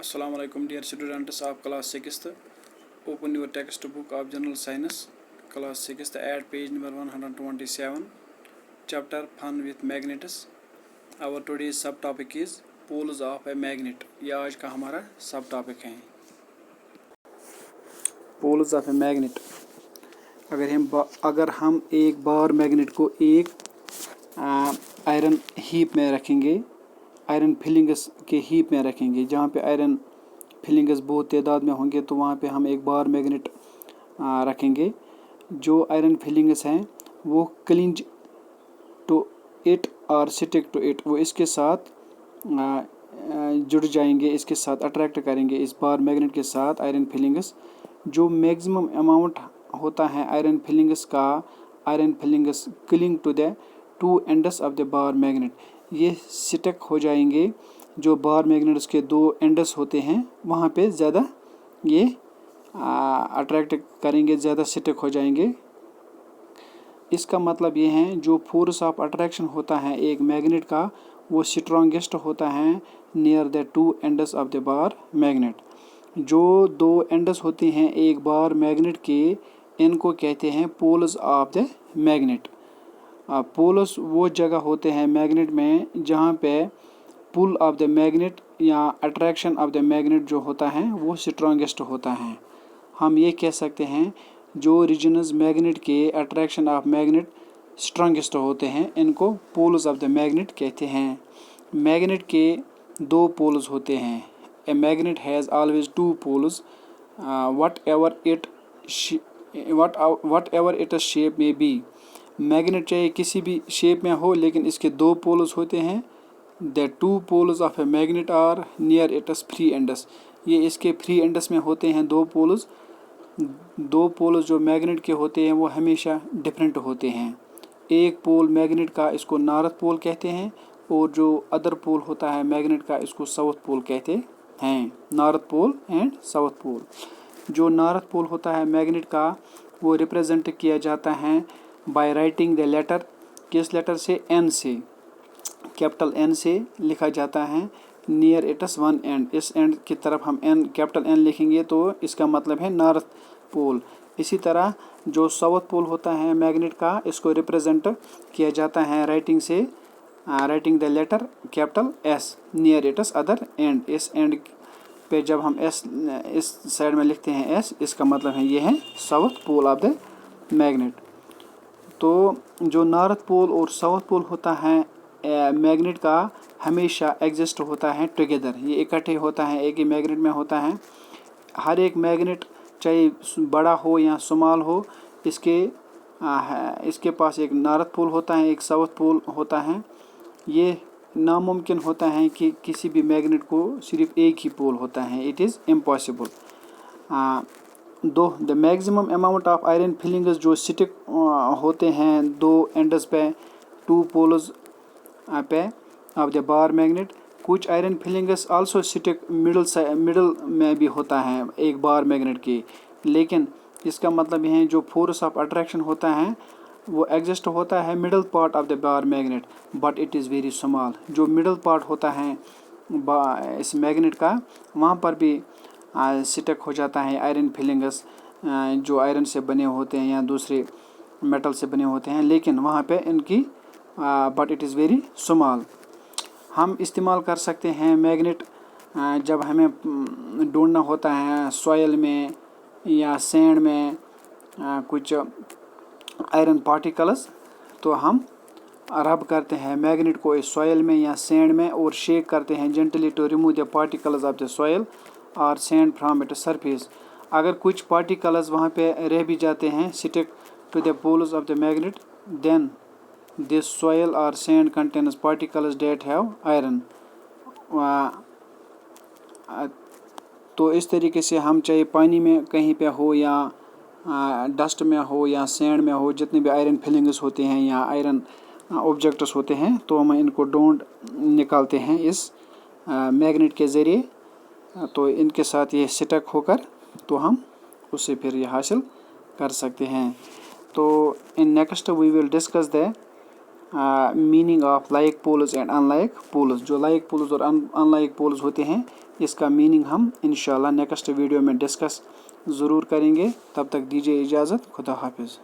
Assalamu alaikum dear students of class 6th. Open your textbook of General Science, class 6th at page number 127, chapter Fun with Magnets. Our today's subtopic is poles of a magnet. ये आज का हमारा subtopic है. Poles of a magnet. अगर हम एक bar magnet को एक आयरन हीप में रखेंगे, आयरन फिलिंग्स के हीप में रखेंगे, जहाँ पे आयरन फिलिंग्स बहुत तादाद में होंगे, तो वहाँ पे हम एक बार मैग्नेट रखेंगे. जो आयरन फिलिंग्स हैं वो क्लिंज टू इट और स्टिक टू इट, वो इसके साथ जुड़ जाएंगे, इसके साथ अट्रैक्ट करेंगे इस बार मैग्नेट के साथ आयरन फिलिंग्स. जो मैक्सिमम अमाउंट होता है आयरन फिलिंग्स का, iron filings cling to the two ends of the bar magnet, ये स्टिक हो जाएंगे. जो बार मैग्नेट्स के दो एंड्स होते हैं वहाँ पे ज़्यादा ये अट्रैक्ट करेंगे, ज़्यादा स्टिक हो जाएंगे. इसका मतलब ये है जो फोर्स ऑफ अट्रैक्शन होता है एक मैग्नेट का, वो स्ट्रॉन्गेस्ट होता है near the two ends of the bar magnet. जो दो एंड्स होते हैं एक बार मैग्नेट के, इनको कहते हैं poles of the magnet. Poles वो जगह होते हैं मैग्नेट में जहाँ पे पुल ऑफ द मैग्नेट या अट्रैक्शन ऑफ द मैग्नेट जो होता है वो स्ट्रॉन्गेस्ट होता है. हम ये कह सकते हैं जो रीजन्स मैग्नेट के अट्रैक्शन ऑफ मैग्नेट स्ट्रॉन्गेस्ट होते हैं, इनको पोल्स ऑफ द मैग्नेट कहते हैं. मैग्नेट के दो पोल्स होते हैं. A magnet has always two poles whatever its shape may be. Magnet चाहे किसी भी शेप में हो, लेकिन इसके दो पोल्स होते हैं. The two poles of a magnet are near its free ends, ये इसके फ्री एंड्स में होते हैं दो पोल्स. दो पोल्स जो मैग्नेट के होते हैं वो हमेशा डिफरेंट होते हैं. एक पोल मैग्नेट का इसको नॉर्थ पोल कहते हैं, और जो अदर पोल होता है मैग्नेट का इसको साउथ पोल कहते हैं. North pole and south pole. जो नॉर्थ पोल होता है मैग्नेट का वो रिप्रेजेंट किया जाता है बाय राइटिंग द लेटर, किस लेटर से, एन से, कैपिटल एन से लिखा जाता है. नियर इट्स वन एंड, इस एंड की तरफ हम एन, कैपिटल एन लिखेंगे तो इसका मतलब है नॉर्थ पोल. इसी तरह जो साउथ पोल होता है मैग्नेट का, इसको रिप्रेजेंट किया जाता है राइटिंग से, writing the letter capital S near its other end. इस एंड पे जब हम एस इस साइड में लिखते हैं एस, इसका मतलब है ये है south pole of the magnet. तो जो नॉर्थ पोल और साउथ पोल होता है मैग्नेट का हमेशा एग्जिस्ट होता है टुगेदर, ये इकट्ठे होता है, एक ही मैग्नेट में होता है. हर एक मैग्नेट चाहे बड़ा हो या स्मॉल हो, इसके पास एक नॉर्थ पोल होता है, एक साउथ पोल होता है. ये नामुमकिन होता है कि किसी भी मैग्नेट को सिर्फ एक ही पोल होता है. It is impossible. Though the maximum amount of iron filings जो स्टिक होते हैं दो एंड्स पे, टू पोल्स पे ऑफ द बार मैग्नेट. कुछ iron filings also stick middle में भी होता है एक बार मैग्नेट की, लेकिन इसका मतलब है जो फोर्स ऑफ अट्रैक्शन होता है वो एग्जिस्ट होता है middle part of the bar magnet, but it is very small. जो मिडल पार्ट होता है इस मैग्नेट का, वहाँ पर भी स्टिक हो जाता है आयरन फिलिंग्स जो आयरन से बने होते हैं या दूसरे मेटल से बने होते हैं, लेकिन वहाँ पे इनकी but it is very small. हम इस्तेमाल कर सकते हैं मैग्नेट जब हमें ढूंढना होता है सॉइल में या सैंड में कुछ आयरन पार्टिकल्स, तो हम रब करते हैं मैग्नेट को इस सॉइल में या सैंड में और शेक करते हैं gently to remove the particles of the soil और सैंड फ्रॉम इट सरफेस. अगर कुछ पार्टिकल्स वहाँ पे रह भी जाते हैं stick to the poles of the magnet, then this soil और sand contains particles that have iron. तो इस तरीके से हम चाहे पानी में कहीं पे हो या डस्ट में हो या सैंड में हो, जितने भी आयरन फिलिंग्स होते हैं या आयरन ऑब्जेक्ट्स होते हैं, तो हम इनको ढूंढ निकालते हैं इस मैग्नेट के ज़रिए. तो इनके साथ ये स्टक होकर तो हम उससे फिर ये हासिल कर सकते हैं. तो in next we will discuss the meaning of like poles and unlike poles. जो लाइक पोल्स और अनलाइक पोल्स होते हैं, इसका मीनिंग हम इंशाल्लाह नेक्स्ट वीडियो में डिस्कस ज़रूर करेंगे। तब तक दीजिए इजाज़त। खुदा हाफिज़।